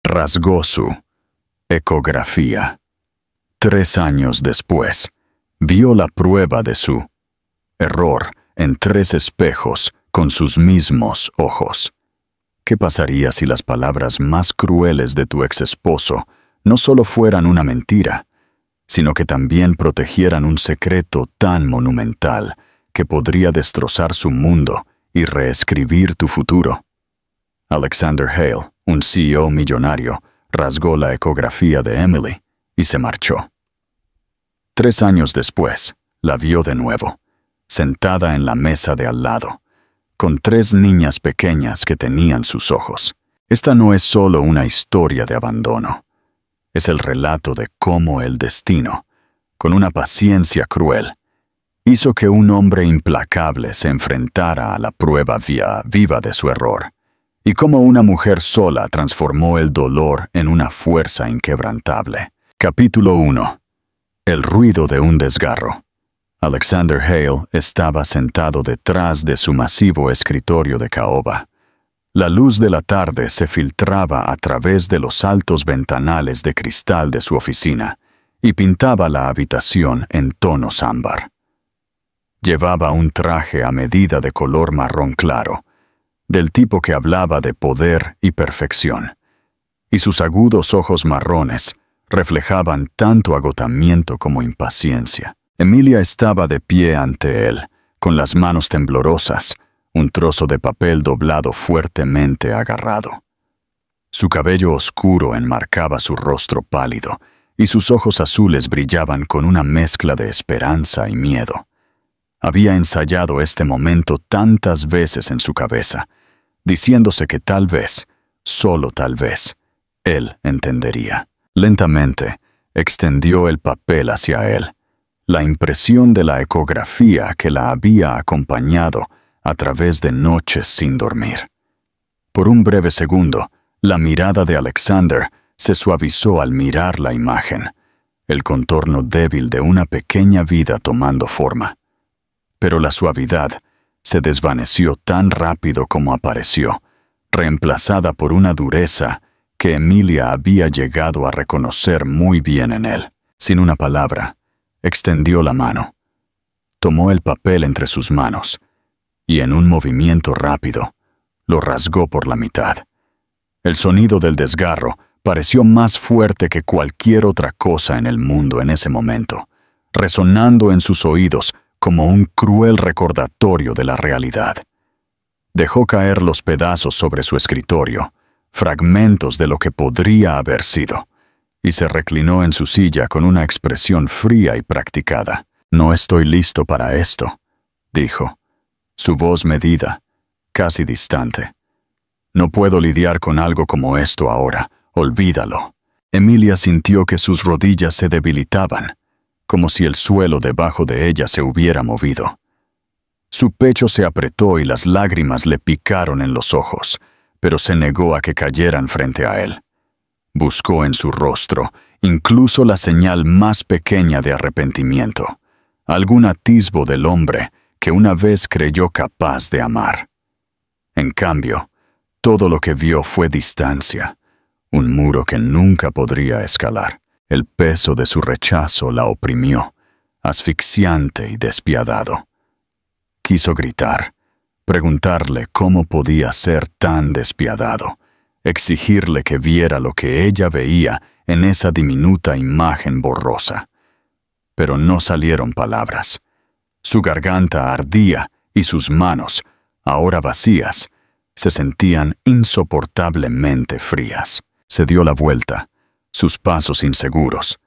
rasgó su ecografía. 3 años después, vio la prueba de su error en 3 espejos con sus mismos ojos. ¿Qué pasaría si las palabras más crueles de tu ex esposo no solo fueran una mentira, sino que también protegieran un secreto tan monumental que podría destrozar su mundo y reescribir tu futuro? Alexander Hale, un CEO millonario, rasgó la ecografía de Emily y se marchó. 3 años después, la vio de nuevo, sentada en la mesa de al lado, con 3 niñas pequeñas que tenían sus ojos. Esta no es solo una historia de abandono. Es el relato de cómo el destino, con una paciencia cruel, hizo que un hombre implacable se enfrentara a la prueba viva de su error, y cómo una mujer sola transformó el dolor en una fuerza inquebrantable. Capítulo 1. El ruido de un desgarro. Alexander Hale estaba sentado detrás de su masivo escritorio de caoba. La luz de la tarde se filtraba a través de los altos ventanales de cristal de su oficina y pintaba la habitación en tonos ámbar. Llevaba un traje a medida de color marrón claro, del tipo que hablaba de poder y perfección, y sus agudos ojos marrones reflejaban tanto agotamiento como impaciencia. Emilia estaba de pie ante él, con las manos temblorosas, un trozo de papel doblado fuertemente agarrado. Su cabello oscuro enmarcaba su rostro pálido, y sus ojos azules brillaban con una mezcla de esperanza y miedo. Había ensayado este momento tantas veces en su cabeza, diciéndose que tal vez, solo tal vez, él entendería. Lentamente, extendió el papel hacia él, la impresión de la ecografía que la había acompañado a través de noches sin dormir. Por un breve segundo, la mirada de Alexander se suavizó al mirar la imagen, el contorno débil de una pequeña vida tomando forma. Pero la suavidad se desvaneció tan rápido como apareció, reemplazada por una dureza que Emilia había llegado a reconocer muy bien en él. Sin una palabra, extendió la mano, tomó el papel entre sus manos y en un movimiento rápido lo rasgó por la mitad. El sonido del desgarro pareció más fuerte que cualquier otra cosa en el mundo en ese momento, resonando en sus oídos como un cruel recordatorio de la realidad. Dejó caer los pedazos sobre su escritorio, fragmentos de lo que podría haber sido, y se reclinó en su silla con una expresión fría y practicada. «No estoy listo para esto», dijo, su voz medida, casi distante. «No puedo lidiar con algo como esto ahora, olvídalo». Emilia sintió que sus rodillas se debilitaban, como si el suelo debajo de ella se hubiera movido. Su pecho se apretó y las lágrimas le picaron en los ojos, pero se negó a que cayeran frente a él. Buscó en su rostro incluso la señal más pequeña de arrepentimiento, algún atisbo del hombre que una vez creyó capaz de amar. En cambio, todo lo que vio fue distancia, un muro que nunca podría escalar. El peso de su rechazo la oprimió, asfixiante y despiadado. Quiso gritar, preguntarle cómo podía ser tan despiadado, exigirle que viera lo que ella veía en esa diminuta imagen borrosa. Pero no salieron palabras. Su garganta ardía y sus manos, ahora vacías, se sentían insoportablemente frías. Se dio la vuelta, sus pasos inseguros,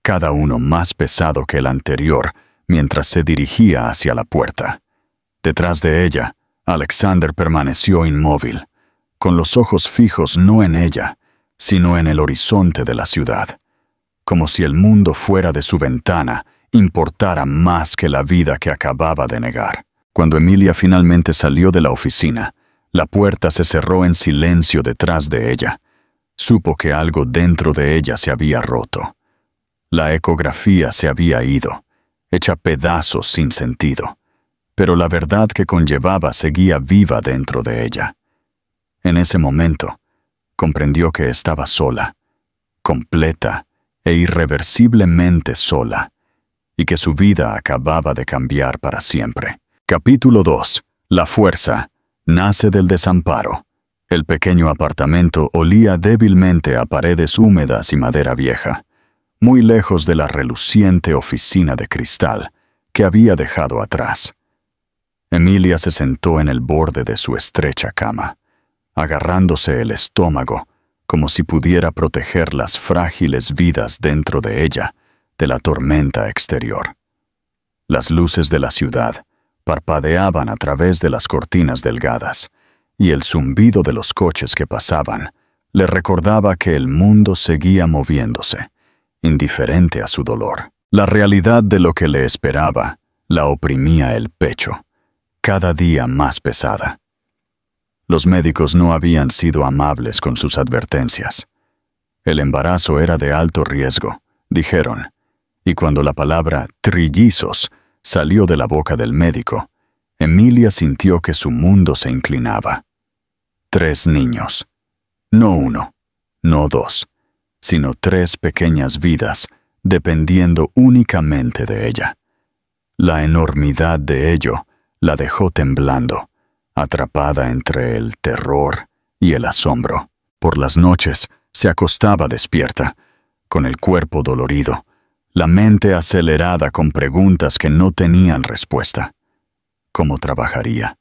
cada uno más pesado que el anterior, mientras se dirigía hacia la puerta. Detrás de ella, Alexander permaneció inmóvil, con los ojos fijos no en ella, sino en el horizonte de la ciudad, como si el mundo fuera de su ventana importara más que la vida que acababa de negar. Cuando Emilia finalmente salió de la oficina, la puerta se cerró en silencio detrás de ella. Supo que algo dentro de ella se había roto. La ecografía se había ido, hecha pedazos sin sentido, pero la verdad que conllevaba seguía viva dentro de ella. En ese momento, comprendió que estaba sola, completa e irreversiblemente sola, y que su vida acababa de cambiar para siempre. Capítulo 2. La fuerza nace del desamparo. El pequeño apartamento olía débilmente a paredes húmedas y madera vieja, muy lejos de la reluciente oficina de cristal que había dejado atrás. Emilia se sentó en el borde de su estrecha cama, agarrándose el estómago como si pudiera proteger las frágiles vidas dentro de ella de la tormenta exterior. Las luces de la ciudad parpadeaban a través de las cortinas delgadas, y el zumbido de los coches que pasaban le recordaba que el mundo seguía moviéndose, indiferente a su dolor. La realidad de lo que le esperaba la oprimía el pecho, cada día más pesada. Los médicos no habían sido amables con sus advertencias. El embarazo era de alto riesgo, dijeron, y cuando la palabra trillizos salió de la boca del médico, Emilia sintió que su mundo se inclinaba. 3 niños. No 1, no 2, sino 3 pequeñas vidas dependiendo únicamente de ella. La enormidad de ello la dejó temblando, atrapada entre el terror y el asombro. Por las noches se acostaba despierta, con el cuerpo dolorido, la mente acelerada con preguntas que no tenían respuesta. ¿Cómo trabajaría?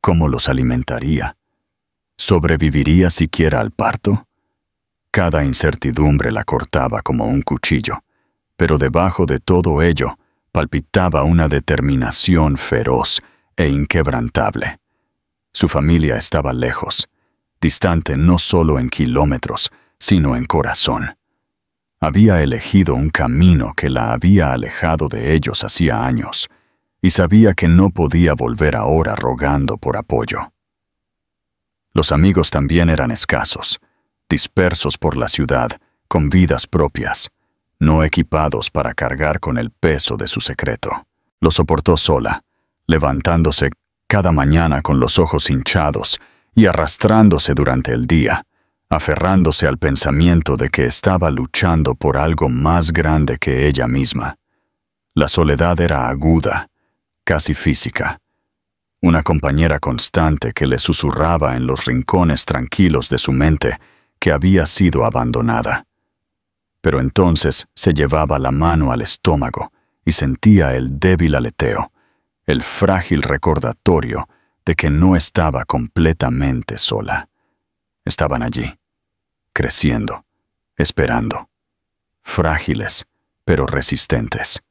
¿Cómo los alimentaría? ¿Sobreviviría siquiera al parto? Cada incertidumbre la cortaba como un cuchillo, pero debajo de todo ello palpitaba una determinación feroz e inquebrantable. Su familia estaba lejos, distante no solo en kilómetros, sino en corazón. Había elegido un camino que la había alejado de ellos hacía años, y sabía que no podía volver ahora rogando por apoyo. Los amigos también eran escasos, dispersos por la ciudad, con vidas propias, no equipados para cargar con el peso de su secreto. Lo soportó sola, levantándose cada mañana con los ojos hinchados y arrastrándose durante el día, aferrándose al pensamiento de que estaba luchando por algo más grande que ella misma. La soledad era aguda, casi física. Una compañera constante que le susurraba en los rincones tranquilos de su mente que había sido abandonada. Pero entonces se llevaba la mano al estómago y sentía el débil aleteo, el frágil recordatorio de que no estaba completamente sola. Estaban allí, creciendo, esperando, frágiles, pero resistentes.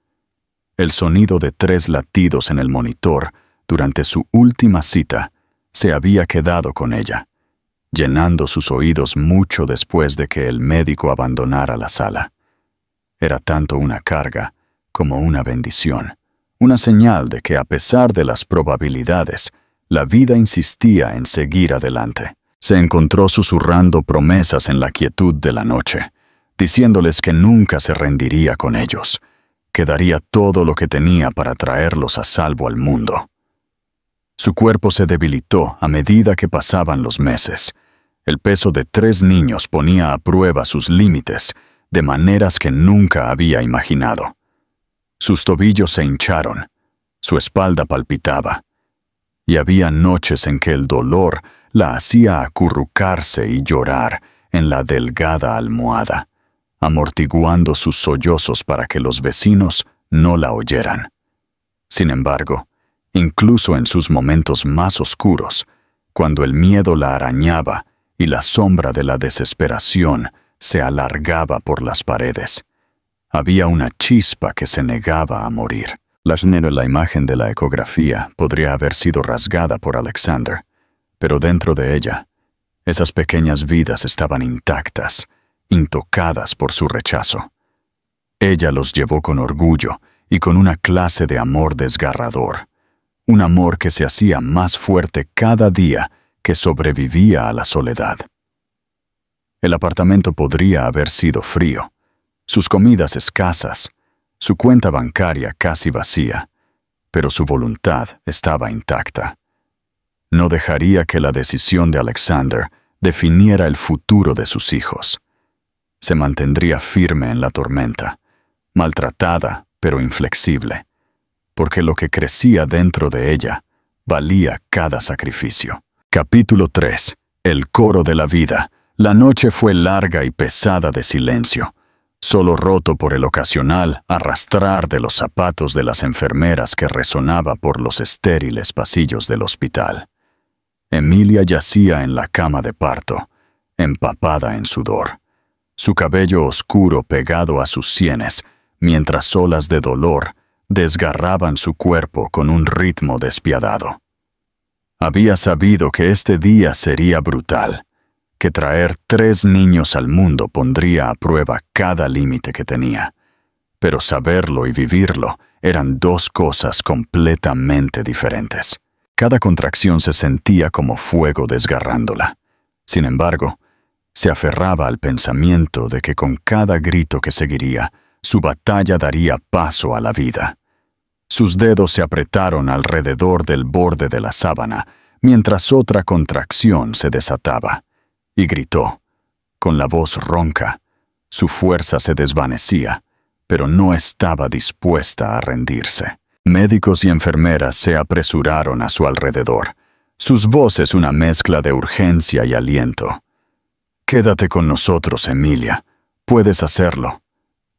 El sonido de 3 latidos en el monitor durante su última cita se había quedado con ella, llenando sus oídos mucho después de que el médico abandonara la sala. Era tanto una carga como una bendición, una señal de que a pesar de las probabilidades, la vida insistía en seguir adelante. Se encontró susurrando promesas en la quietud de la noche, diciéndoles que nunca se rendiría con ellos, que daría todo lo que tenía para traerlos a salvo al mundo. Su cuerpo se debilitó a medida que pasaban los meses. El peso de 3 niños ponía a prueba sus límites de maneras que nunca había imaginado. Sus tobillos se hincharon, su espalda palpitaba, y había noches en que el dolor la hacía acurrucarse y llorar en la delgada almohada, amortiguando sus sollozos para que los vecinos no la oyeran. Sin embargo, incluso en sus momentos más oscuros, cuando el miedo la arañaba y la sombra de la desesperación se alargaba por las paredes, había una chispa que se negaba a morir. La imagen de la ecografía podría haber sido rasgada por Alexander, pero dentro de ella, esas pequeñas vidas estaban intactas, intocadas por su rechazo. Ella los llevó con orgullo y con una clase de amor desgarrador, un amor que se hacía más fuerte cada día que sobrevivía a la soledad. El apartamento podría haber sido frío, sus comidas escasas, su cuenta bancaria casi vacía, pero su voluntad estaba intacta. No dejaría que la decisión de Alexander definiera el futuro de sus hijos. Se mantendría firme en la tormenta, maltratada pero inflexible, porque lo que crecía dentro de ella valía cada sacrificio. Capítulo 3. El coro de la vida. La noche fue larga y pesada de silencio, solo roto por el ocasional arrastrar de los zapatos de las enfermeras que resonaba por los estériles pasillos del hospital. Emilia yacía en la cama de parto, empapada en sudor, su cabello oscuro pegado a sus sienes, mientras olas de dolor desgarraban su cuerpo con un ritmo despiadado. Había sabido que este día sería brutal, que traer 3 niños al mundo pondría a prueba cada límite que tenía, pero saberlo y vivirlo eran 2 cosas completamente diferentes. Cada contracción se sentía como fuego desgarrándola. Sin embargo, se aferraba al pensamiento de que con cada grito que seguiría, su batalla daría paso a la vida. Sus dedos se apretaron alrededor del borde de la sábana, mientras otra contracción se desataba, y gritó, con la voz ronca. Su fuerza se desvanecía, pero no estaba dispuesta a rendirse. Médicos y enfermeras se apresuraron a su alrededor, sus voces una mezcla de urgencia y aliento. «Quédate con nosotros, Emilia. Puedes hacerlo»,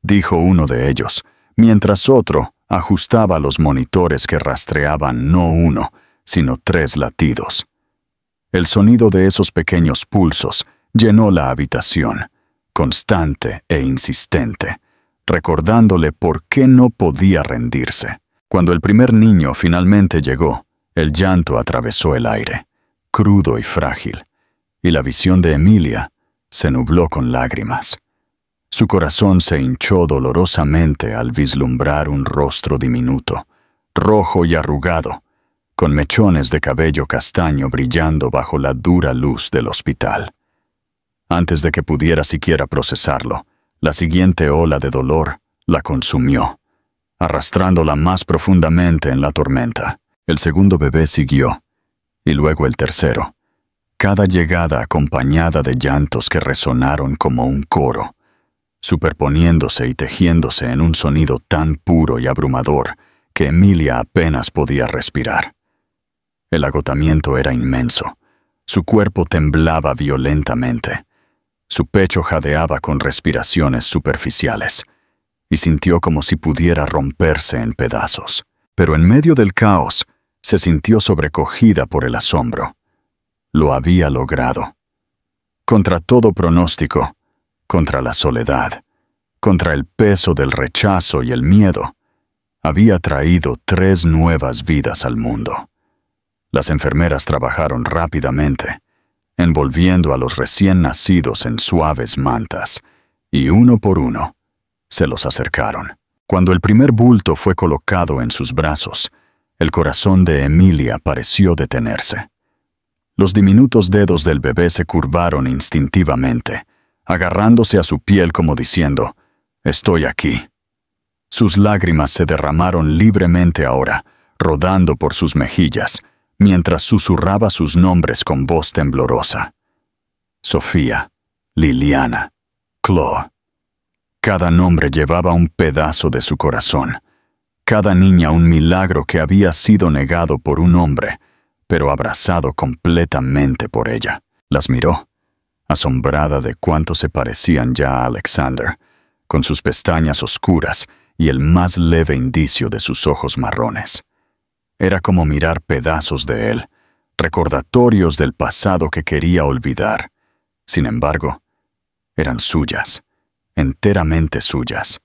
dijo uno de ellos, mientras otro ajustaba los monitores que rastreaban no 1, sino 3 latidos. El sonido de esos pequeños pulsos llenó la habitación, constante e insistente, recordándole por qué no podía rendirse. Cuando el primer niño finalmente llegó, el llanto atravesó el aire, crudo y frágil, y la visión de Emilia se nubló con lágrimas. Su corazón se hinchó dolorosamente al vislumbrar un rostro diminuto, rojo y arrugado, con mechones de cabello castaño brillando bajo la dura luz del hospital. Antes de que pudiera siquiera procesarlo, la siguiente ola de dolor la consumió, arrastrándola más profundamente en la tormenta. El segundo bebé siguió, y luego el tercero, cada llegada acompañada de llantos que resonaron como un coro, superponiéndose y tejiéndose en un sonido tan puro y abrumador que Emilia apenas podía respirar. El agotamiento era inmenso, su cuerpo temblaba violentamente, su pecho jadeaba con respiraciones superficiales, y sintió como si pudiera romperse en pedazos. Pero en medio del caos, se sintió sobrecogida por el asombro. Lo había logrado. Contra todo pronóstico, contra la soledad, contra el peso del rechazo y el miedo, había traído 3 nuevas vidas al mundo. Las enfermeras trabajaron rápidamente, envolviendo a los recién nacidos en suaves mantas, y uno por uno se los acercaron. Cuando el primer bulto fue colocado en sus brazos, el corazón de Emilia pareció detenerse. Los diminutos dedos del bebé se curvaron instintivamente, agarrándose a su piel como diciendo, «Estoy aquí». Sus lágrimas se derramaron libremente ahora, rodando por sus mejillas, mientras susurraba sus nombres con voz temblorosa. Sofía, Liliana, Chloe. Cada nombre llevaba un pedazo de su corazón. Cada niña un milagro que había sido negado por un hombre, pero abrazado completamente por ella. Las miró, asombrada de cuánto se parecían ya a Alexander, con sus pestañas oscuras y el más leve indicio de sus ojos marrones. Era como mirar pedazos de él, recordatorios del pasado que quería olvidar. Sin embargo, eran suyas, enteramente suyas,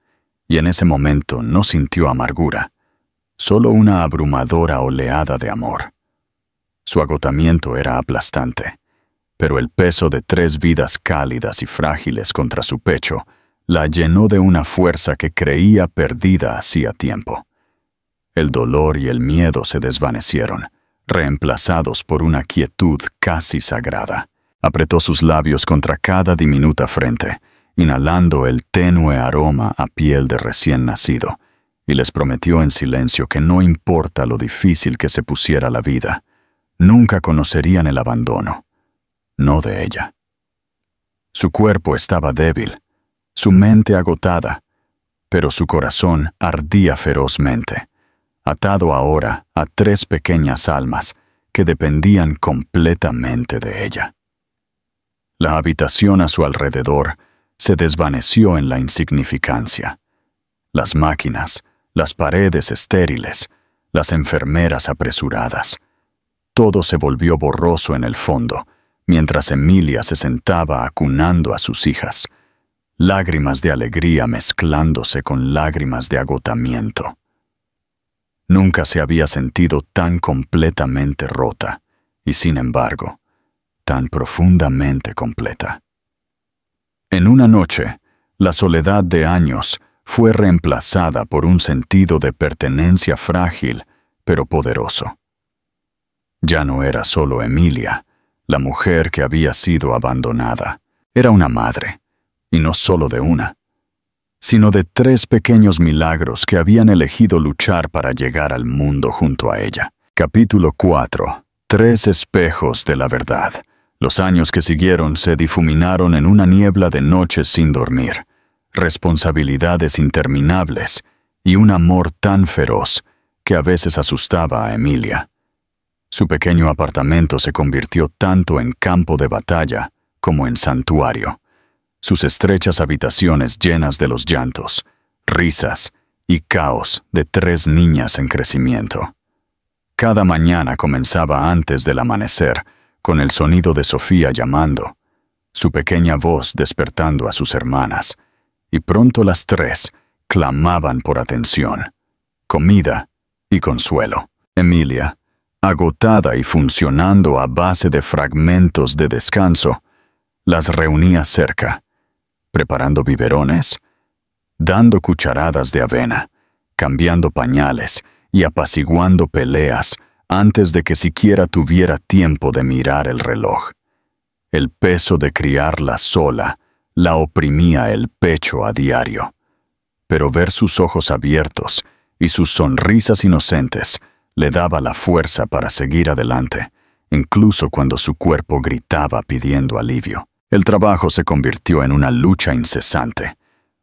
y en ese momento no sintió amargura, solo una abrumadora oleada de amor. Su agotamiento era aplastante, pero el peso de 3 vidas cálidas y frágiles contra su pecho la llenó de una fuerza que creía perdida hacía tiempo. El dolor y el miedo se desvanecieron, reemplazados por una quietud casi sagrada. Apretó sus labios contra cada diminuta frente, inhalando el tenue aroma a piel de recién nacido, y les prometió en silencio que no importa lo difícil que se pusiera la vida, nunca conocerían el abandono, no de ella. Su cuerpo estaba débil, su mente agotada, pero su corazón ardía ferozmente, atado ahora a 3 pequeñas almas que dependían completamente de ella. La habitación a su alrededor se desvaneció en la insignificancia. Las máquinas, las paredes estériles, las enfermeras apresuradas. Todo se volvió borroso en el fondo, mientras Emilia se sentaba acunando a sus hijas, lágrimas de alegría mezclándose con lágrimas de agotamiento. Nunca se había sentido tan completamente rota, y sin embargo, tan profundamente completa. En una noche, la soledad de años fue reemplazada por un sentido de pertenencia frágil, pero poderoso. Ya no era solo Emilia, la mujer que había sido abandonada. Era una madre, y no solo de una, sino de 3 pequeños milagros que habían elegido luchar para llegar al mundo junto a ella. Capítulo 4. 3 espejos de la verdad. Los años que siguieron se difuminaron en una niebla de noches sin dormir, responsabilidades interminables y un amor tan feroz que a veces asustaba a Emilia. Su pequeño apartamento se convirtió tanto en campo de batalla como en santuario. Sus estrechas habitaciones llenas de los llantos, risas y caos de 3 niñas en crecimiento. Cada mañana comenzaba antes del amanecer, con el sonido de Sofía llamando, su pequeña voz despertando a sus hermanas, y pronto las 3 clamaban por atención, comida y consuelo. Emilia, agotada y funcionando a base de fragmentos de descanso, las reunía cerca, preparando biberones, dando cucharadas de avena, cambiando pañales y apaciguando peleas antes de que siquiera tuviera tiempo de mirar el reloj. El peso de criarla sola la oprimía el pecho a diario, pero ver sus ojos abiertos y sus sonrisas inocentes le daba la fuerza para seguir adelante, incluso cuando su cuerpo gritaba pidiendo alivio. El trabajo se convirtió en una lucha incesante.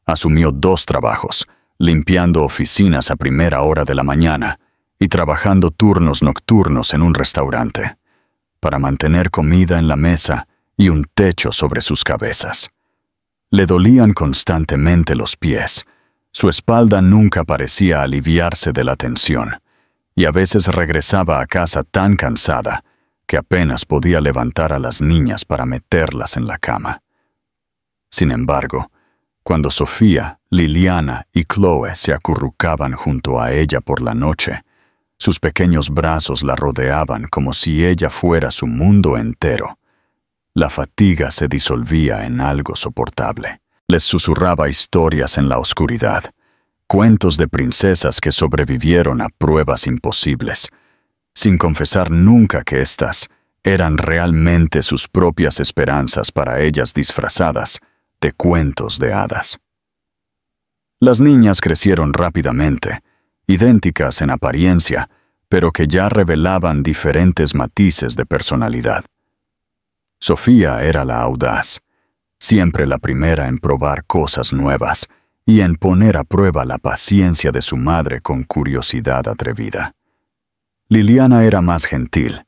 Asumió 2 trabajos, limpiando oficinas a primera hora de la mañana y trabajando turnos nocturnos en un restaurante, para mantener comida en la mesa y un techo sobre sus cabezas. Le dolían constantemente los pies, su espalda nunca parecía aliviarse de la tensión, y a veces regresaba a casa tan cansada que apenas podía levantar a las niñas para meterlas en la cama. Sin embargo, cuando Sofía, Liliana y Chloe se acurrucaban junto a ella por la noche, sus pequeños brazos la rodeaban como si ella fuera su mundo entero. La fatiga se disolvía en algo soportable. Les susurraba historias en la oscuridad, cuentos de princesas que sobrevivieron a pruebas imposibles, sin confesar nunca que éstas eran realmente sus propias esperanzas para ellas disfrazadas de cuentos de hadas. Las niñas crecieron rápidamente, idénticas en apariencia, pero que ya revelaban diferentes matices de personalidad. Sofía era la audaz, siempre la primera en probar cosas nuevas y en poner a prueba la paciencia de su madre con curiosidad atrevida. Liliana era más gentil,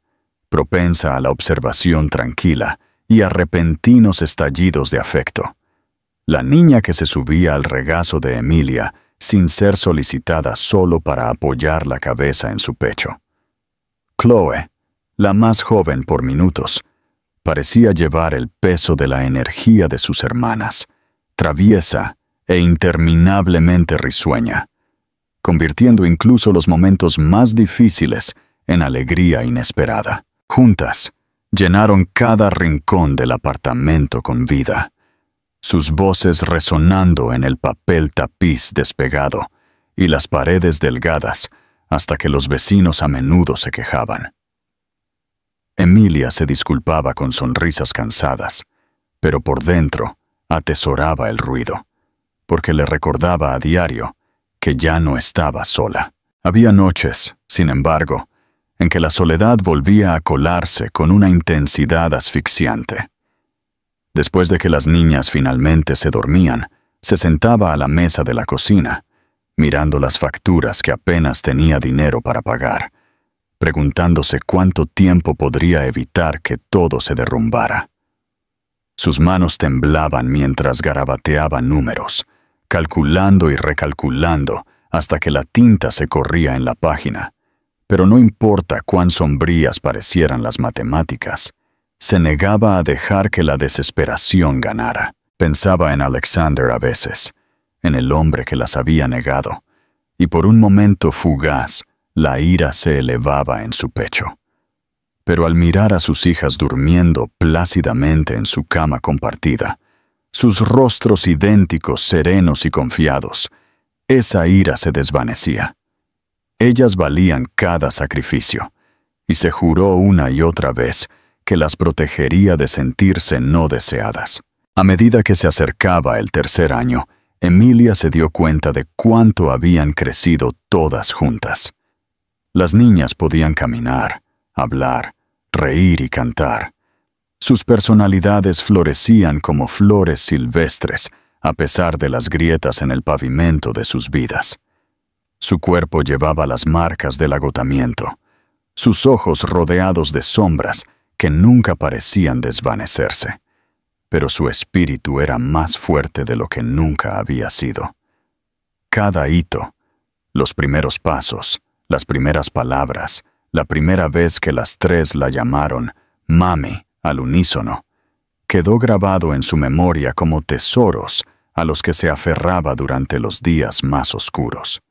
propensa a la observación tranquila y a repentinos estallidos de afecto. La niña que se subía al regazo de Emilia sin ser solicitada solo para apoyar la cabeza en su pecho. Chloe, la más joven por minutos, parecía llevar el peso de la energía de sus hermanas, traviesa e interminablemente risueña, convirtiendo incluso los momentos más difíciles en alegría inesperada. Juntas, llenaron cada rincón del apartamento con vida, sus voces resonando en el papel tapiz despegado y las paredes delgadas hasta que los vecinos a menudo se quejaban. Emilia se disculpaba con sonrisas cansadas, pero por dentro atesoraba el ruido, porque le recordaba a diario que ya no estaba sola. Había noches, sin embargo, en que la soledad volvía a colarse con una intensidad asfixiante. Después de que las niñas finalmente se dormían, se sentaba a la mesa de la cocina, mirando las facturas que apenas tenía dinero para pagar, preguntándose cuánto tiempo podría evitar que todo se derrumbara. Sus manos temblaban mientras garabateaba números, calculando y recalculando hasta que la tinta se corría en la página. Pero no importa cuán sombrías parecieran las matemáticas, se negaba a dejar que la desesperación ganara. Pensaba en Alexander a veces, en el hombre que las había negado, y por un momento fugaz, la ira se elevaba en su pecho. Pero al mirar a sus hijas durmiendo plácidamente en su cama compartida, sus rostros idénticos, serenos y confiados, esa ira se desvanecía. Ellas valían cada sacrificio, y se juró una y otra vez que las protegería de sentirse no deseadas. A medida que se acercaba el tercer año, Emilia se dio cuenta de cuánto habían crecido todas juntas. Las niñas podían caminar, hablar, reír y cantar. Sus personalidades florecían como flores silvestres, a pesar de las grietas en el pavimento de sus vidas. Su cuerpo llevaba las marcas del agotamiento, sus ojos rodeados de sombras que nunca parecían desvanecerse. Pero su espíritu era más fuerte de lo que nunca había sido. Cada hito, los primeros pasos, las primeras palabras, la primera vez que las tres la llamaron Mami al unísono, quedó grabado en su memoria como tesoros a los que se aferraba durante los días más oscuros.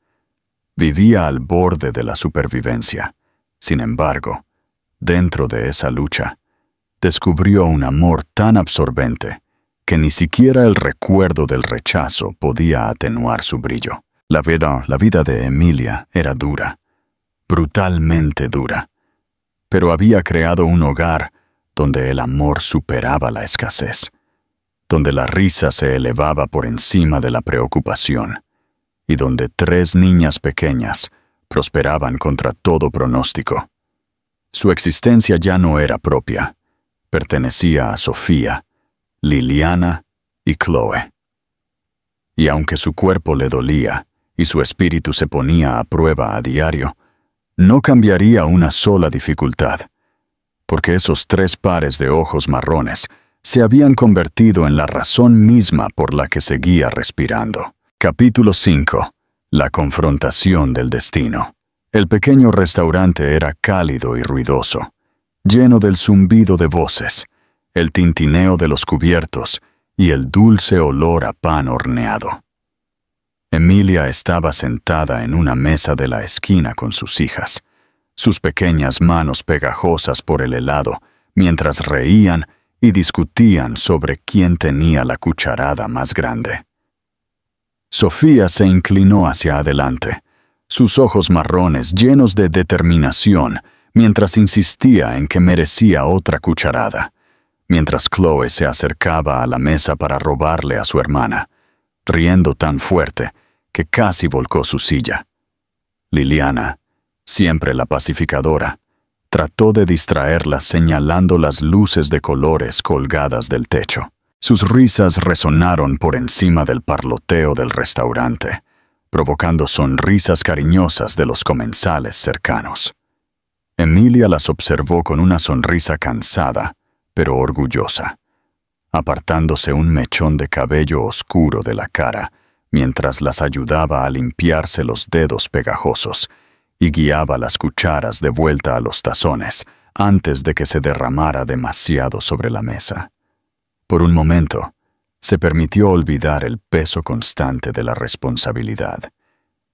Vivía al borde de la supervivencia. Sin embargo, dentro de esa lucha, descubrió un amor tan absorbente que ni siquiera el recuerdo del rechazo podía atenuar su brillo. La vida de Emilia era dura, brutalmente dura, pero había creado un hogar donde el amor superaba la escasez, donde la risa se elevaba por encima de la preocupación, y donde 3 niñas pequeñas prosperaban contra todo pronóstico. Su existencia ya no era propia, pertenecía a Sofía, Liliana y Chloe. Y aunque su cuerpo le dolía y su espíritu se ponía a prueba a diario, no cambiaría una sola dificultad, porque esos 3 pares de ojos marrones se habían convertido en la razón misma por la que seguía respirando. Capítulo 5. La confrontación del destino. El pequeño restaurante era cálido y ruidoso, lleno del zumbido de voces, el tintineo de los cubiertos y el dulce olor a pan horneado. Emilia estaba sentada en una mesa de la esquina con sus hijas, sus pequeñas manos pegajosas por el helado, mientras reían y discutían sobre quién tenía la cucharada más grande. Sofía se inclinó hacia adelante, sus ojos marrones llenos de determinación, mientras insistía en que merecía otra cucharada, mientras Chloe se acercaba a la mesa para robarle a su hermana, riendo tan fuerte que casi volcó su silla. Liliana, siempre la pacificadora, trató de distraerla señalando las luces de colores colgadas del techo. Sus risas resonaron por encima del parloteo del restaurante, provocando sonrisas cariñosas de los comensales cercanos. Emilia las observó con una sonrisa cansada, pero orgullosa, apartándose un mechón de cabello oscuro de la cara, mientras las ayudaba a limpiarse los dedos pegajosos y guiaba las cucharas de vuelta a los tazones antes de que se derramara demasiado sobre la mesa. Por un momento, se permitió olvidar el peso constante de la responsabilidad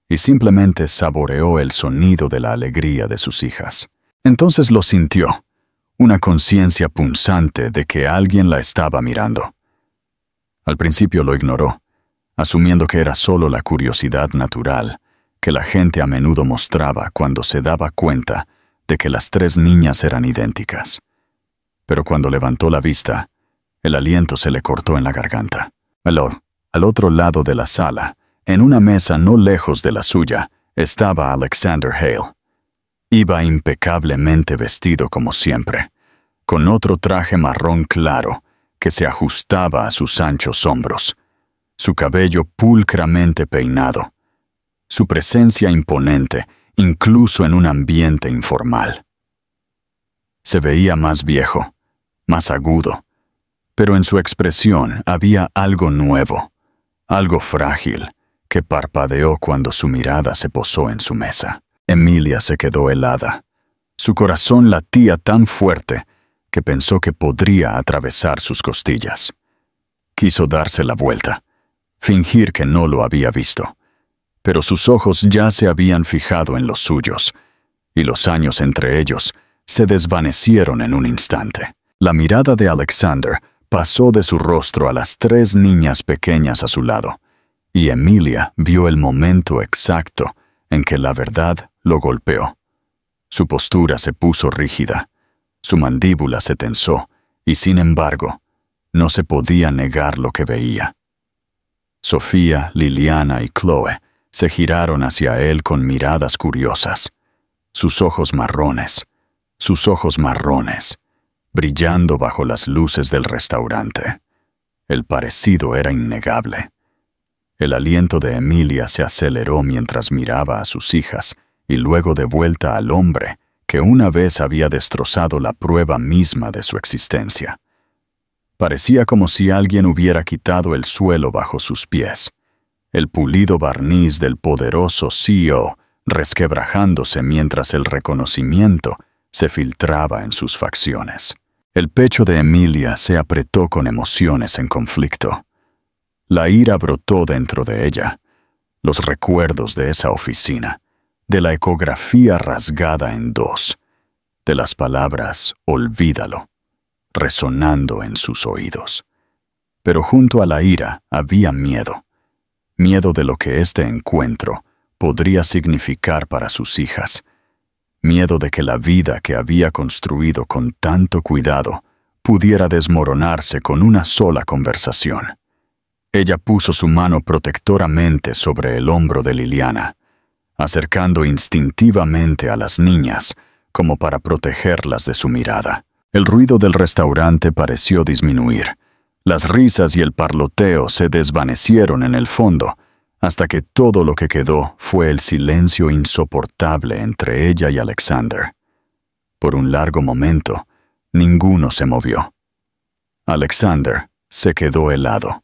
y simplemente saboreó el sonido de la alegría de sus hijas. Entonces lo sintió, una conciencia punzante de que alguien la estaba mirando. Al principio lo ignoró, asumiendo que era solo la curiosidad natural que la gente a menudo mostraba cuando se daba cuenta de que las 3 niñas eran idénticas. Pero cuando levantó la vista, el aliento se le cortó en la garganta. Al otro lado de la sala, en una mesa no lejos de la suya, estaba Alexander Hale. Iba impecablemente vestido como siempre, con otro traje marrón claro que se ajustaba a sus anchos hombros, su cabello pulcramente peinado, su presencia imponente, incluso en un ambiente informal. Se veía más viejo, más agudo, pero en su expresión había algo nuevo, algo frágil, que parpadeó cuando su mirada se posó en su mesa. Emilia se quedó helada. Su corazón latía tan fuerte que pensó que podría atravesar sus costillas. Quiso darse la vuelta, fingir que no lo había visto, pero sus ojos ya se habían fijado en los suyos, y los años entre ellos se desvanecieron en un instante. La mirada de Alexander pasó de su rostro a las 3 niñas pequeñas a su lado, y Emilia vio el momento exacto en que la verdad lo golpeó. Su postura se puso rígida, su mandíbula se tensó, y sin embargo, no se podía negar lo que veía. Sofía, Liliana y Chloe se giraron hacia él con miradas curiosas. Sus ojos marrones, brillando bajo las luces del restaurante. El parecido era innegable. El aliento de Emilia se aceleró mientras miraba a sus hijas y luego de vuelta al hombre que una vez había destrozado la prueba misma de su existencia. Parecía como si alguien hubiera quitado el suelo bajo sus pies, el pulido barniz del poderoso CEO resquebrajándose mientras el reconocimiento se filtraba en sus facciones. El pecho de Emilia se apretó con emociones en conflicto. La ira brotó dentro de ella, los recuerdos de esa oficina, de la ecografía rasgada en 2, de las palabras «olvídalo», resonando en sus oídos. Pero junto a la ira había miedo de lo que este encuentro podría significar para sus hijas, miedo de que la vida que había construido con tanto cuidado pudiera desmoronarse con una sola conversación. Ella puso su mano protectoramente sobre el hombro de Liliana, acercando instintivamente a las niñas como para protegerlas de su mirada. El ruido del restaurante pareció disminuir. Las risas y el parloteo se desvanecieron en el fondo, hasta que todo lo que quedó fue el silencio insoportable entre ella y Alexander. Por un largo momento, ninguno se movió. Alexander se quedó helado,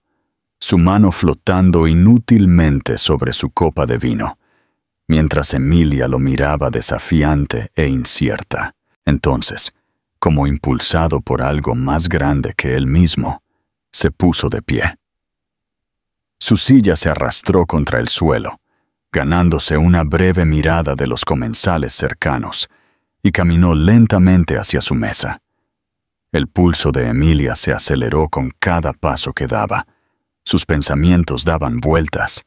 su mano flotando inútilmente sobre su copa de vino, mientras Emilia lo miraba desafiante e incierta. Entonces, como impulsado por algo más grande que él mismo, se puso de pie. Su silla se arrastró contra el suelo, ganándose una breve mirada de los comensales cercanos, y caminó lentamente hacia su mesa. El pulso de Emilia se aceleró con cada paso que daba. Sus pensamientos daban vueltas,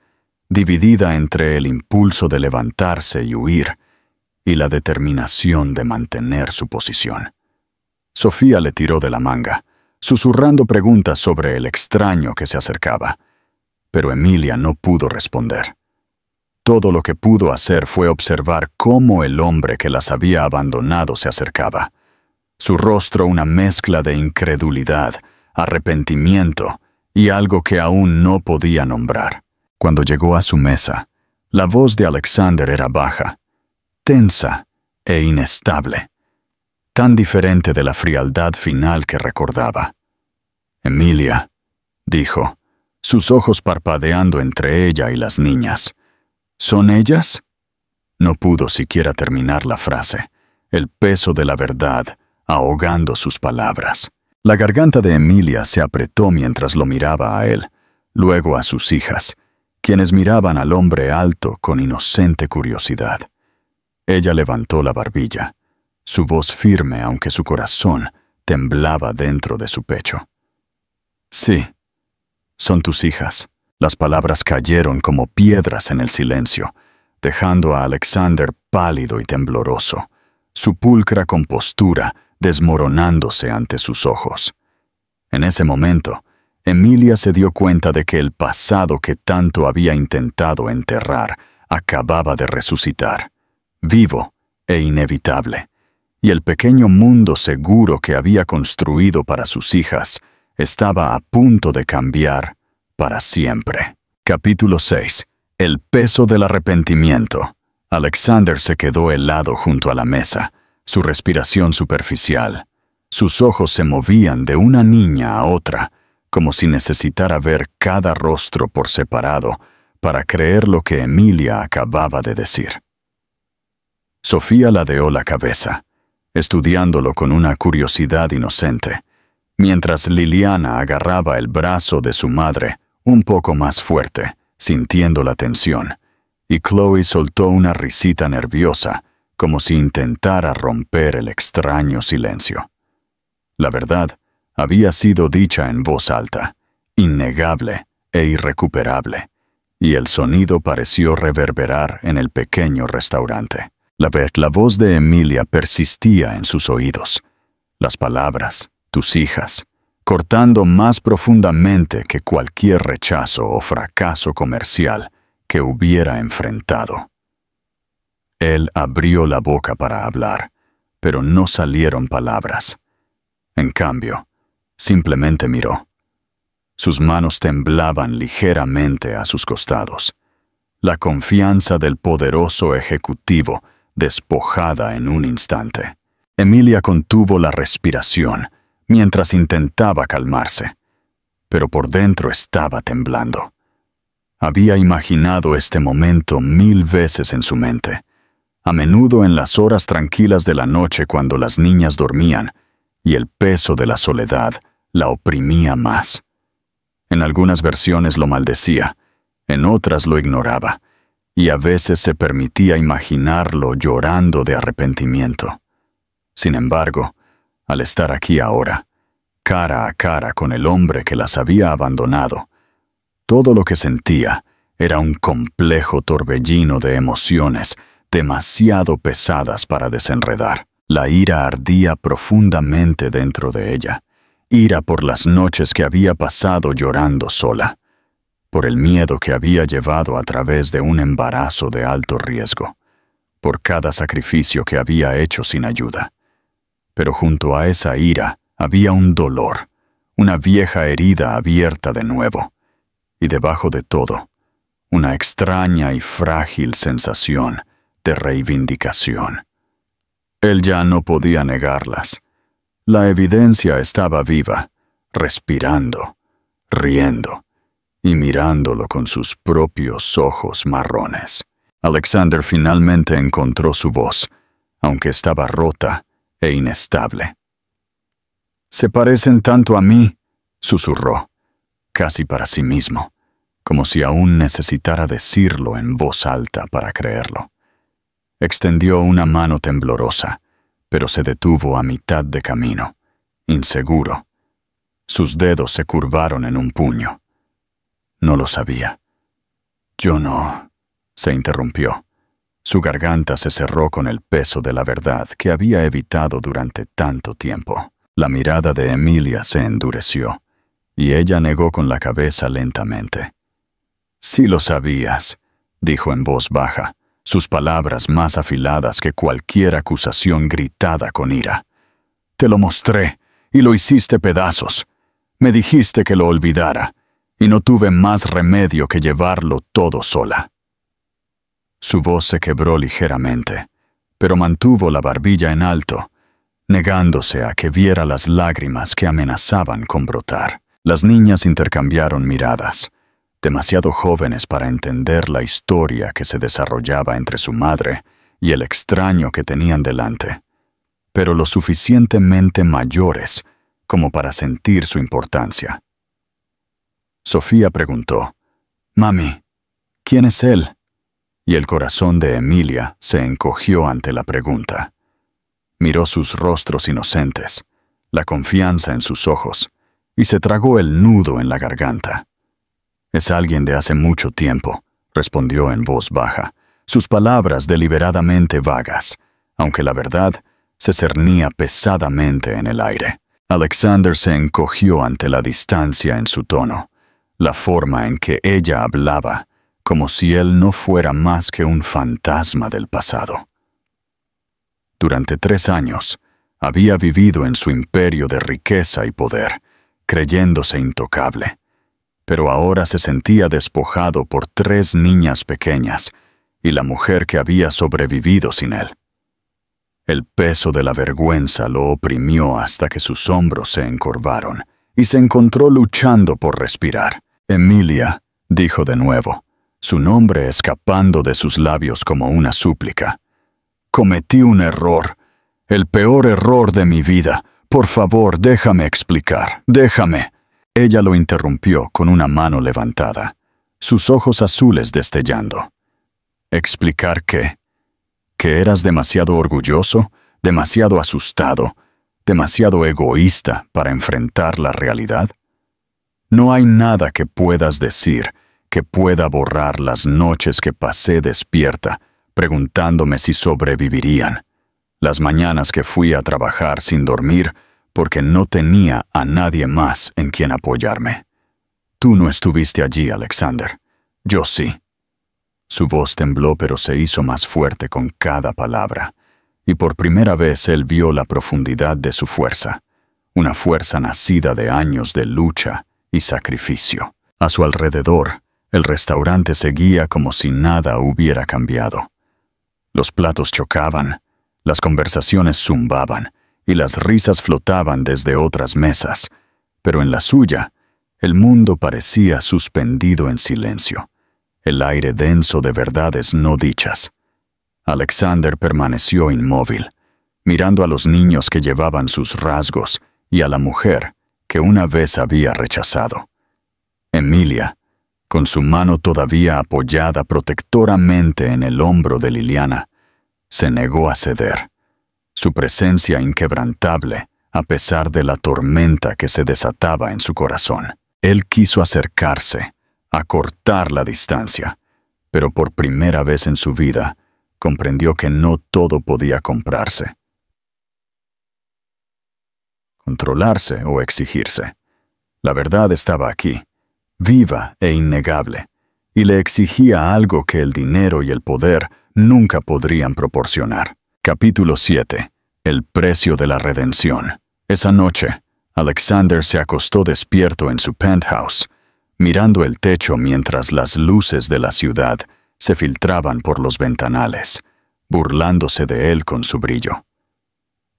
dividida entre el impulso de levantarse y huir y la determinación de mantener su posición. Sofía le tiró de la manga, susurrando preguntas sobre el extraño que se acercaba, pero Emilia no pudo responder. Todo lo que pudo hacer fue observar cómo el hombre que las había abandonado se acercaba. Su rostro una mezcla de incredulidad, arrepentimiento y algo que aún no podía nombrar. Cuando llegó a su mesa, la voz de Alexander era baja, tensa e inestable, tan diferente de la frialdad final que recordaba. «Emilia», dijo, sus ojos parpadeando entre ella y las niñas. «¿Son ellas?» No pudo siquiera terminar la frase, el peso de la verdad ahogando sus palabras. La garganta de Emilia se apretó mientras lo miraba a él, luego a sus hijas, quienes miraban al hombre alto con inocente curiosidad. Ella levantó la barbilla, su voz firme aunque su corazón temblaba dentro de su pecho. «Sí, son tus hijas». Las palabras cayeron como piedras en el silencio, dejando a Alexander pálido y tembloroso, su pulcra compostura desmoronándose ante sus ojos. En ese momento, Emilia se dio cuenta de que el pasado que tanto había intentado enterrar acababa de resucitar, vivo e inevitable, y el pequeño mundo seguro que había construido para sus hijas estaba a punto de cambiar para siempre. Capítulo 6. El peso del arrepentimiento. Alexander se quedó helado junto a la mesa, su respiración superficial. Sus ojos se movían de una niña a otra, como si necesitara ver cada rostro por separado para creer lo que Emilia acababa de decir. Sofía ladeó la cabeza, estudiándolo con una curiosidad inocente, mientras Liliana agarraba el brazo de su madre un poco más fuerte, sintiendo la tensión, y Chloe soltó una risita nerviosa, como si intentara romper el extraño silencio. La verdad había sido dicha en voz alta, innegable e irrecuperable, y el sonido pareció reverberar en el pequeño restaurante. La voz de Emilia persistía en sus oídos. Las palabras, tus hijas, cortando más profundamente que cualquier rechazo o fracaso comercial que hubiera enfrentado. Él abrió la boca para hablar, pero no salieron palabras. En cambio, simplemente miró. Sus manos temblaban ligeramente a sus costados. La confianza del poderoso ejecutivo despojada en un instante. Emilia contuvo la respiración mientras intentaba calmarse, pero por dentro estaba temblando. Había imaginado este momento 1000 veces en su mente, a menudo en las horas tranquilas de la noche cuando las niñas dormían y el peso de la soledad la oprimía más. En algunas versiones lo maldecía, en otras lo ignoraba, y a veces se permitía imaginarlo llorando de arrepentimiento. Sin embargo, al estar aquí ahora, cara a cara con el hombre que las había abandonado, todo lo que sentía era un complejo torbellino de emociones demasiado pesadas para desenredar. La ira ardía profundamente dentro de ella, ira por las noches que había pasado llorando sola, por el miedo que había llevado a través de un embarazo de alto riesgo, por cada sacrificio que había hecho sin ayuda. Pero junto a esa ira había un dolor, una vieja herida abierta de nuevo, y debajo de todo, una extraña y frágil sensación de reivindicación. Él ya no podía negarlas. La evidencia estaba viva, respirando, riendo y mirándolo con sus propios ojos marrones. Alexander finalmente encontró su voz, aunque estaba rota e inestable. «Se parecen tanto a mí», susurró, casi para sí mismo, como si aún necesitara decirlo en voz alta para creerlo. Extendió una mano temblorosa, pero se detuvo a mitad de camino, inseguro. Sus dedos se curvaron en un puño. No lo sabía. «Yo no», se interrumpió. Su garganta se cerró con el peso de la verdad que había evitado durante tanto tiempo. La mirada de Emilia se endureció, y ella negó con la cabeza lentamente. «Sí lo sabías», dijo en voz baja, sus palabras más afiladas que cualquier acusación gritada con ira. «Te lo mostré, y lo hiciste pedazos. Me dijiste que lo olvidara, y no tuve más remedio que llevarlo todo sola». Su voz se quebró ligeramente, pero mantuvo la barbilla en alto, negándose a que viera las lágrimas que amenazaban con brotar. Las niñas intercambiaron miradas, demasiado jóvenes para entender la historia que se desarrollaba entre su madre y el extraño que tenían delante, pero lo suficientemente mayores como para sentir su importancia. Sofía preguntó, «Mami, ¿quién es él?» Y el corazón de Emilia se encogió ante la pregunta. Miró sus rostros inocentes, la confianza en sus ojos, y se tragó el nudo en la garganta. «Es alguien de hace mucho tiempo», respondió en voz baja, sus palabras deliberadamente vagas, aunque la verdad se cernía pesadamente en el aire. Alexander se encogió ante la distancia en su tono, la forma en que ella hablaba, como si él no fuera más que un fantasma del pasado. Durante 3 años, había vivido en su imperio de riqueza y poder, creyéndose intocable. Pero ahora se sentía despojado por 3 niñas pequeñas y la mujer que había sobrevivido sin él. El peso de la vergüenza lo oprimió hasta que sus hombros se encorvaron y se encontró luchando por respirar. Emilia, dijo de nuevo, su nombre escapando de sus labios como una súplica. Cometí un error, el peor error de mi vida. Por favor, déjame explicar, déjame. Ella lo interrumpió con una mano levantada, sus ojos azules destellando. ¿Explicar qué? ¿Que eras demasiado orgulloso, demasiado asustado, demasiado egoísta para enfrentar la realidad? No hay nada que puedas decir que pueda borrar las noches que pasé despierta, preguntándome si sobrevivirían, las mañanas que fui a trabajar sin dormir porque no tenía a nadie más en quien apoyarme. Tú no estuviste allí, Alexander. Yo sí. Su voz tembló, pero se hizo más fuerte con cada palabra, y por primera vez él vio la profundidad de su fuerza, una fuerza nacida de años de lucha y sacrificio. A su alrededor, el restaurante seguía como si nada hubiera cambiado. Los platos chocaban, las conversaciones zumbaban y las risas flotaban desde otras mesas, pero en la suya, el mundo parecía suspendido en silencio, el aire denso de verdades no dichas. Alexander permaneció inmóvil, mirando a los niños que llevaban sus rasgos y a la mujer que una vez había rechazado. Emilia, con su mano todavía apoyada protectoramente en el hombro de Liliana, se negó a ceder. Su presencia inquebrantable, a pesar de la tormenta que se desataba en su corazón. Él quiso acercarse, acortar la distancia, pero por primera vez en su vida comprendió que no todo podía comprarse, controlarse o exigirse. La verdad estaba aquí, viva e innegable, y le exigía algo que el dinero y el poder nunca podrían proporcionar. Capítulo 7. El precio de la redención. Esa noche, Alexander se acostó despierto en su penthouse, mirando el techo mientras las luces de la ciudad se filtraban por los ventanales, burlándose de él con su brillo.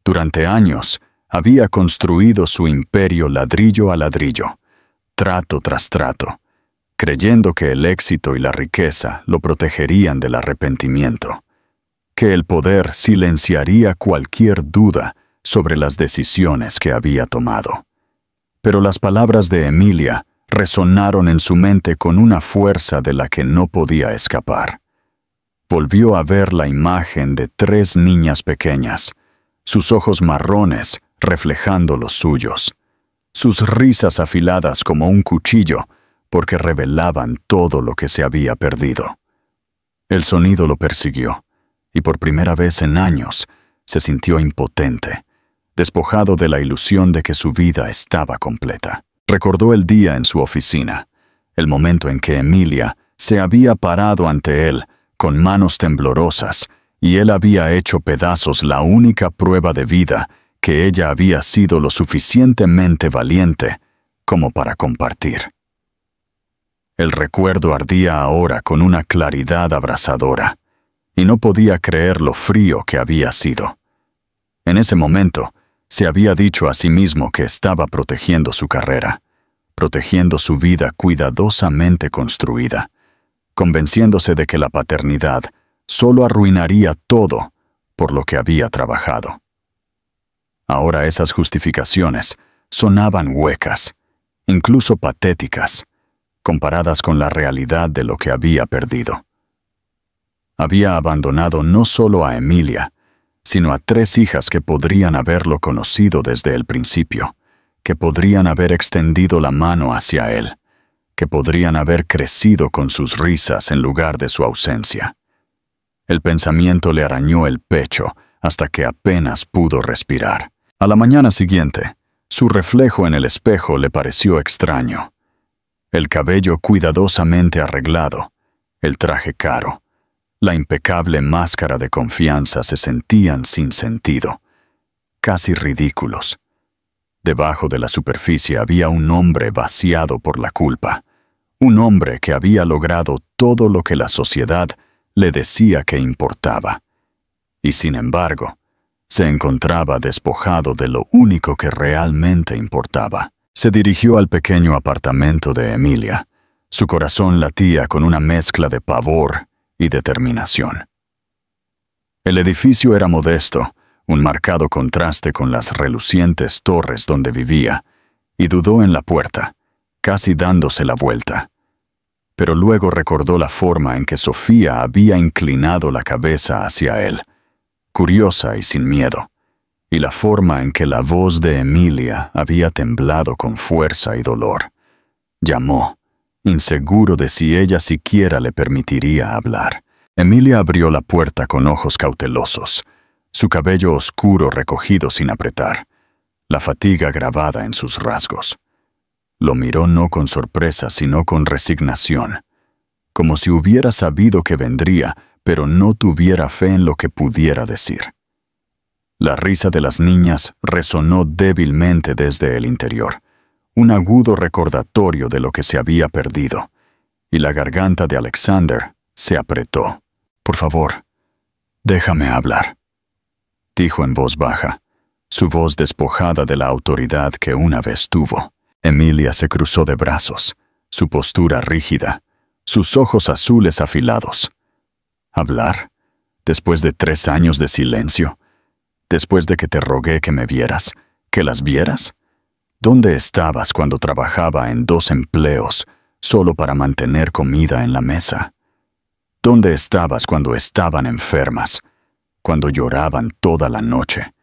Durante años, había construido su imperio ladrillo a ladrillo, trato tras trato, creyendo que el éxito y la riqueza lo protegerían del arrepentimiento, que el poder silenciaría cualquier duda sobre las decisiones que había tomado. Pero las palabras de Emilia resonaron en su mente con una fuerza de la que no podía escapar. Volvió a ver la imagen de 3 niñas pequeñas, sus ojos marrones reflejando los suyos, sus risas afiladas como un cuchillo porque revelaban todo lo que se había perdido. El sonido lo persiguió, y por primera vez en años se sintió impotente, despojado de la ilusión de que su vida estaba completa. Recordó el día en su oficina, el momento en que Emilia se había parado ante él con manos temblorosas y él había hecho pedazos la única prueba de vida que ella había sido lo suficientemente valiente como para compartir. El recuerdo ardía ahora con una claridad abrasadora, y no podía creer lo frío que había sido. En ese momento, se había dicho a sí mismo que estaba protegiendo su carrera, protegiendo su vida cuidadosamente construida, convenciéndose de que la paternidad solo arruinaría todo por lo que había trabajado. Ahora esas justificaciones sonaban huecas, incluso patéticas, comparadas con la realidad de lo que había perdido. Había abandonado no solo a Emilia, sino a 3 hijas que podrían haberlo conocido desde el principio, que podrían haber extendido la mano hacia él, que podrían haber crecido con sus risas en lugar de su ausencia. El pensamiento le arañó el pecho hasta que apenas pudo respirar. A la mañana siguiente, su reflejo en el espejo le pareció extraño. El cabello cuidadosamente arreglado, el traje caro, La impecable máscara de confianza se sentían sin sentido, casi ridículos. Debajo de la superficie había un hombre vaciado por la culpa, un hombre que había logrado todo lo que la sociedad le decía que importaba, y sin embargo, se encontraba despojado de lo único que realmente importaba. Se dirigió al pequeño apartamento de Emilia. Su corazón latía con una mezcla de pavor y determinación. El edificio era modesto, un marcado contraste con las relucientes torres donde vivía, y dudó en la puerta, casi dándose la vuelta. Pero luego recordó la forma en que Sofía había inclinado la cabeza hacia él, curiosa y sin miedo, y la forma en que la voz de Emilia había temblado con fuerza y dolor. Llamó, inseguro de si ella siquiera le permitiría hablar. Emilia abrió la puerta con ojos cautelosos, su cabello oscuro recogido sin apretar, la fatiga grabada en sus rasgos. Lo miró no con sorpresa, sino con resignación, como si hubiera sabido que vendría, pero no tuviera fe en lo que pudiera decir. La risa de las niñas resonó débilmente desde el interior, un agudo recordatorio de lo que se había perdido, y la garganta de Alexander se apretó. «Por favor, déjame hablar», dijo en voz baja, su voz despojada de la autoridad que una vez tuvo. Emilia se cruzó de brazos, su postura rígida, sus ojos azules afilados. ¿Hablar? ¿Después de 3 años de silencio? ¿Después de que te rogué que me vieras, que las vieras? ¿Dónde estabas cuando trabajaba en 2 empleos solo para mantener comida en la mesa? ¿Dónde estabas cuando estaban enfermas, cuando lloraban toda la noche,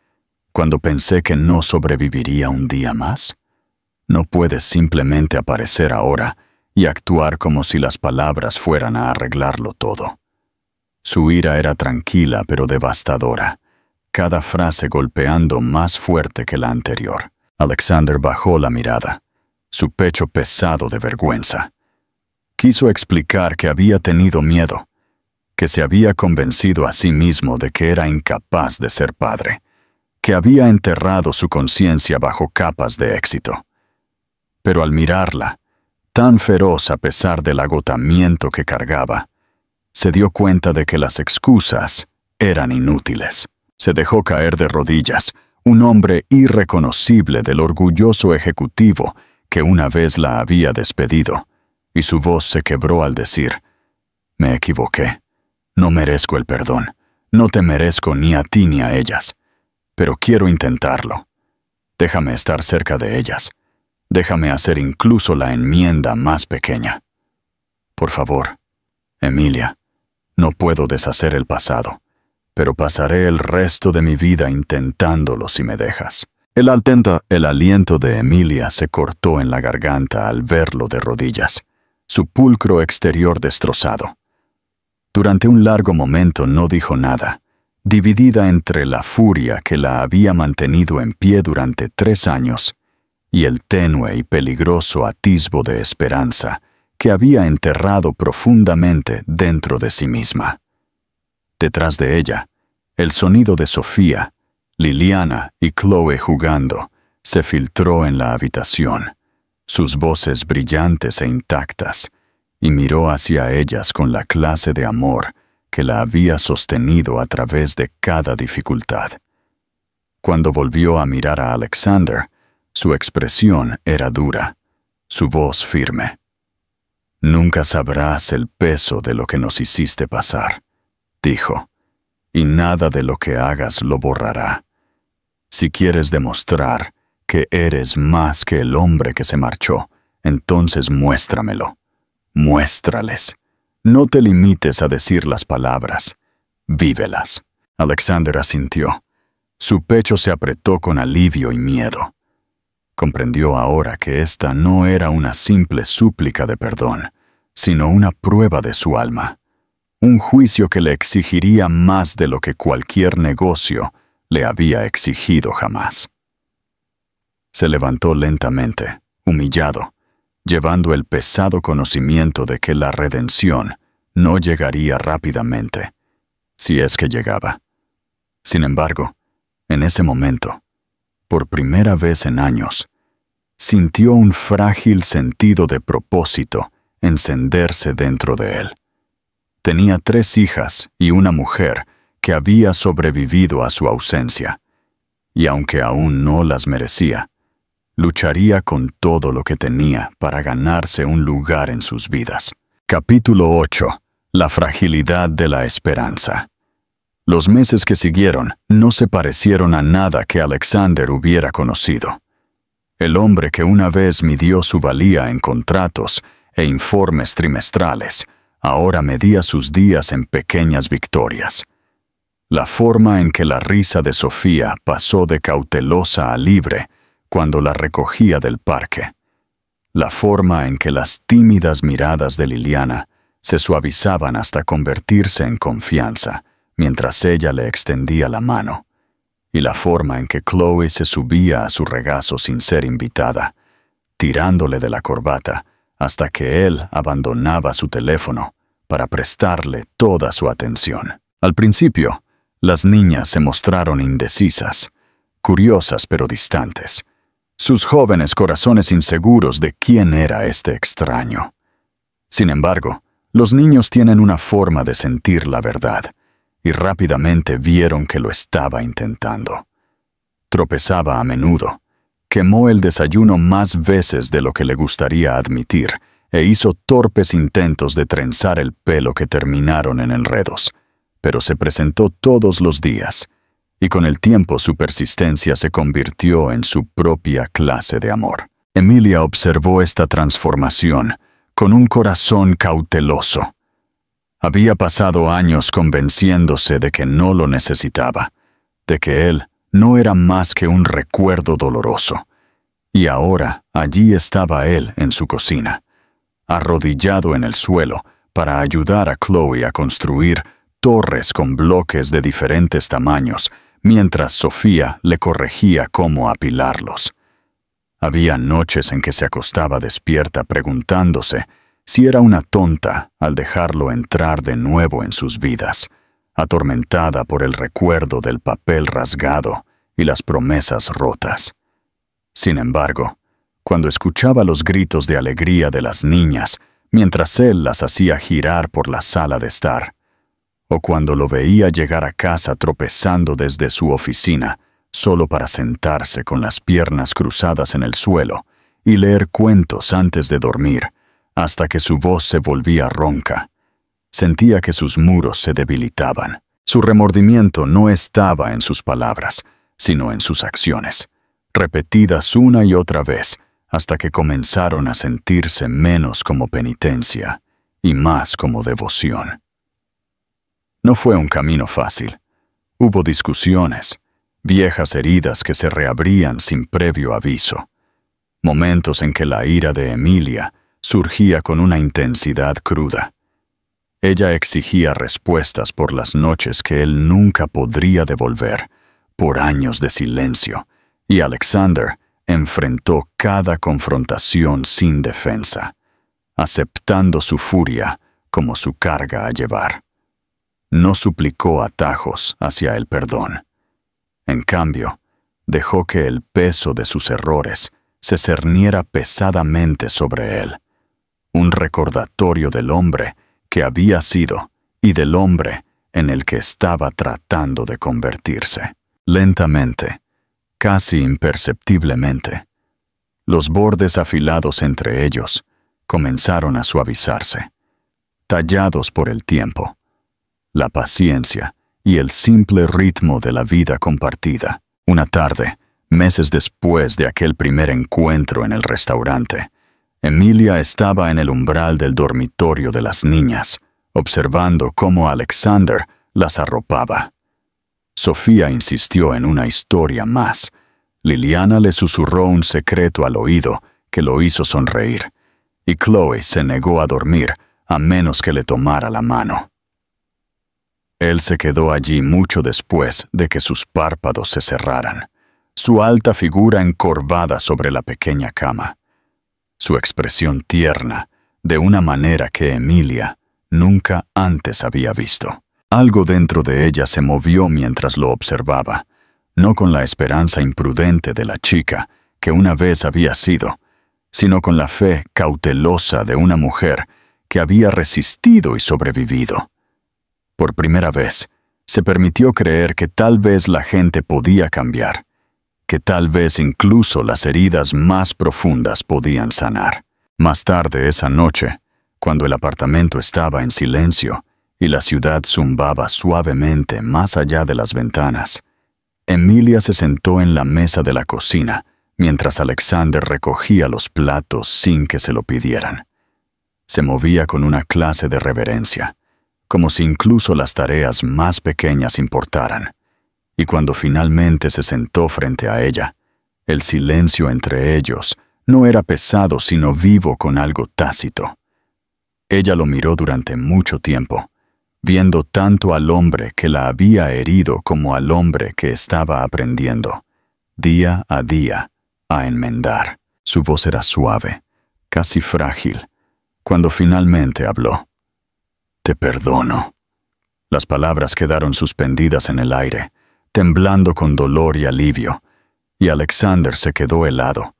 cuando pensé que no sobreviviría un día más? No puedes simplemente aparecer ahora y actuar como si las palabras fueran a arreglarlo todo. Su ira era tranquila pero devastadora, cada frase golpeando más fuerte que la anterior. Alexander bajó la mirada, su pecho pesado de vergüenza. Quiso explicar que había tenido miedo, que se había convencido a sí mismo de que era incapaz de ser padre, que había enterrado su conciencia bajo capas de éxito. Pero al mirarla, tan feroz a pesar del agotamiento que cargaba, se dio cuenta de que las excusas eran inútiles. Se dejó caer de rodillas, un hombre irreconocible del orgulloso ejecutivo que una vez la había despedido, y su voz se quebró al decir: «Me equivoqué. No merezco el perdón. No te merezco ni a ti ni a ellas. Pero quiero intentarlo. Déjame estar cerca de ellas. Déjame hacer incluso la enmienda más pequeña. Por favor, Emilia, no puedo deshacer el pasado, pero pasaré el resto de mi vida intentándolo si me dejas». El aliento de Emilia se cortó en la garganta al verlo de rodillas, su pulcro exterior destrozado. Durante un largo momento no dijo nada, dividida entre la furia que la había mantenido en pie durante 3 años y el tenue y peligroso atisbo de esperanza que había enterrado profundamente dentro de sí misma. Detrás de ella, el sonido de Sofía, Liliana y Chloe jugando se filtró en la habitación, sus voces brillantes e intactas, y miró hacia ellas con la clase de amor que la había sostenido a través de cada dificultad. Cuando volvió a mirar a Alexander, su expresión era dura, su voz firme. «Nunca sabrás el peso de lo que nos hiciste pasar», dijo, «y nada de lo que hagas lo borrará. Si quieres demostrar que eres más que el hombre que se marchó, entonces muéstramelo. Muéstrales. No te limites a decir las palabras. Vívelas». Alexander asintió. Su pecho se apretó con alivio y miedo. Comprendió ahora que esta no era una simple súplica de perdón, sino una prueba de su alma, un juicio que le exigiría más de lo que cualquier negocio le había exigido jamás. Se levantó lentamente, humillado, llevando el pesado conocimiento de que la redención no llegaría rápidamente, si es que llegaba. Sin embargo, en ese momento, por primera vez en años, sintió un frágil sentido de propósito encenderse dentro de él. Tenía 3 hijas y una mujer que había sobrevivido a su ausencia, y aunque aún no las merecía, lucharía con todo lo que tenía para ganarse un lugar en sus vidas. Capítulo 8. La fragilidad de la esperanza. Los meses que siguieron no se parecieron a nada que Alexander hubiera conocido. El hombre que una vez midió su valía en contratos e informes trimestrales, ahora medía sus días en pequeñas victorias. La forma en que la risa de Sofía pasó de cautelosa a libre cuando la recogía del parque. La forma en que las tímidas miradas de Liliana se suavizaban hasta convertirse en confianza mientras ella le extendía la mano. Y la forma en que Chloe se subía a su regazo sin ser invitada, tirándole de la corbata hasta que él abandonaba su teléfono para prestarle toda su atención. Al principio, las niñas se mostraron indecisas, curiosas pero distantes, sus jóvenes corazones inseguros de quién era este extraño. Sin embargo, los niños tienen una forma de sentir la verdad, y rápidamente vieron que lo estaba intentando. Tropezaba a menudo, quemó el desayuno más veces de lo que le gustaría admitir, e hizo torpes intentos de trenzar el pelo que terminaron en enredos, pero se presentó todos los días, y con el tiempo su persistencia se convirtió en su propia clase de amor. Emilia observó esta transformación con un corazón cauteloso. Había pasado años convenciéndose de que no lo necesitaba, de que él no era más que un recuerdo doloroso. Y ahora allí estaba él en su cocina, arrodillado en el suelo para ayudar a Chloe a construir torres con bloques de diferentes tamaños, mientras Sofía le corregía cómo apilarlos. Había noches en que se acostaba despierta preguntándose si era una tonta al dejarlo entrar de nuevo en sus vidas, atormentada por el recuerdo del papel rasgado y las promesas rotas. Sin embargo, cuando escuchaba los gritos de alegría de las niñas mientras él las hacía girar por la sala de estar, o cuando lo veía llegar a casa tropezando desde su oficina, solo para sentarse con las piernas cruzadas en el suelo y leer cuentos antes de dormir, hasta que su voz se volvía ronca, sentía que sus muros se debilitaban. Su remordimiento no estaba en sus palabras, sino en sus acciones, repetidas una y otra vez, hasta que comenzaron a sentirse menos como penitencia y más como devoción. No fue un camino fácil. Hubo discusiones, viejas heridas que se reabrían sin previo aviso, momentos en que la ira de Emilia surgía con una intensidad cruda. Ella exigía respuestas por las noches que él nunca podría devolver, por años de silencio, y Alexander enfrentó cada confrontación sin defensa, aceptando su furia como su carga a llevar. No suplicó atajos hacia el perdón. En cambio, dejó que el peso de sus errores se cerniera pesadamente sobre él, un recordatorio del hombre que había sido y del hombre en el que estaba tratando de convertirse. Lentamente, casi imperceptiblemente, los bordes afilados entre ellos comenzaron a suavizarse, tallados por el tiempo, la paciencia y el simple ritmo de la vida compartida. Una tarde, meses después de aquel primer encuentro en el restaurante, Emilia estaba en el umbral del dormitorio de las niñas, observando cómo Alexander las arropaba. Sofía insistió en una historia más. Liliana le susurró un secreto al oído que lo hizo sonreír, y Chloe se negó a dormir a menos que le tomara la mano. Él se quedó allí mucho después de que sus párpados se cerraran, su alta figura encorvada sobre la pequeña cama, su expresión tierna, de una manera que Emilia nunca antes había visto. Algo dentro de ella se movió mientras lo observaba, no con la esperanza imprudente de la chica que una vez había sido, sino con la fe cautelosa de una mujer que había resistido y sobrevivido. Por primera vez, se permitió creer que tal vez la gente podía cambiar, que tal vez incluso las heridas más profundas podían sanar. Más tarde esa noche, cuando el apartamento estaba en silencio y la ciudad zumbaba suavemente más allá de las ventanas, Emilia se sentó en la mesa de la cocina mientras Alexander recogía los platos sin que se lo pidieran. Se movía con una clase de reverencia, como si incluso las tareas más pequeñas importaran. Y cuando finalmente se sentó frente a ella, el silencio entre ellos no era pesado sino vivo con algo tácito. Ella lo miró durante mucho tiempo, viendo tanto al hombre que la había herido como al hombre que estaba aprendiendo, día a día, a enmendar. Su voz era suave, casi frágil, cuando finalmente habló. «Te perdono». Las palabras quedaron suspendidas en el aire, temblando con dolor y alivio, y Alexander se quedó helado.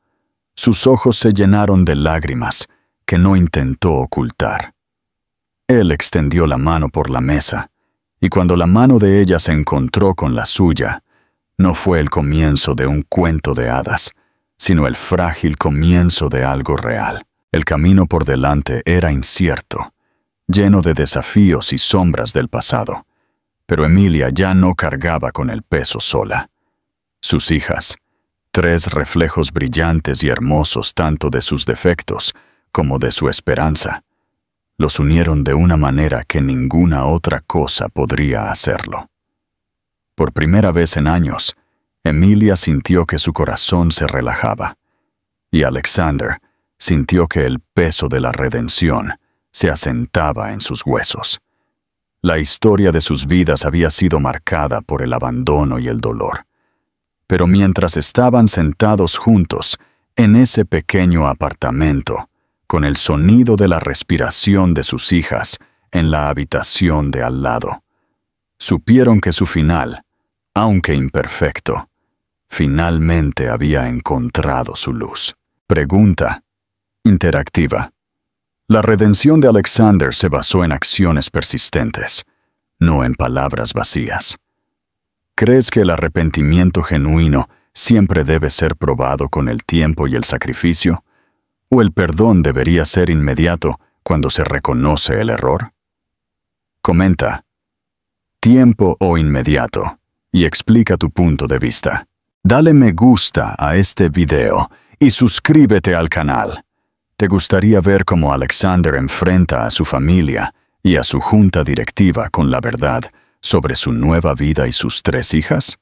Sus ojos se llenaron de lágrimas que no intentó ocultar. Él extendió la mano por la mesa, y cuando la mano de ella se encontró con la suya, no fue el comienzo de un cuento de hadas, sino el frágil comienzo de algo real. El camino por delante era incierto, lleno de desafíos y sombras del pasado, pero Emilia ya no cargaba con el peso sola. Sus hijas, 3 reflejos brillantes y hermosos tanto de sus defectos como de su esperanza, los unieron de una manera que ninguna otra cosa podría hacerlo. Por primera vez en años, Emilia sintió que su corazón se relajaba, y Alexander sintió que el peso de la redención se asentaba en sus huesos. La historia de sus vidas había sido marcada por el abandono y el dolor. Pero mientras estaban sentados juntos en ese pequeño apartamento, con el sonido de la respiración de sus hijas en la habitación de al lado, supieron que su final, aunque imperfecto, finalmente había encontrado su luz. Pregunta interactiva. La redención de Alexander se basó en acciones persistentes, no en palabras vacías. ¿Crees que el arrepentimiento genuino siempre debe ser probado con el tiempo y el sacrificio? ¿O el perdón debería ser inmediato cuando se reconoce el error? Comenta, tiempo o inmediato, y explica tu punto de vista. Dale me gusta a este video y suscríbete al canal. ¿Te gustaría ver cómo Alexander enfrenta a su familia y a su junta directiva con la verdad sobre su nueva vida y sus 3 hijas?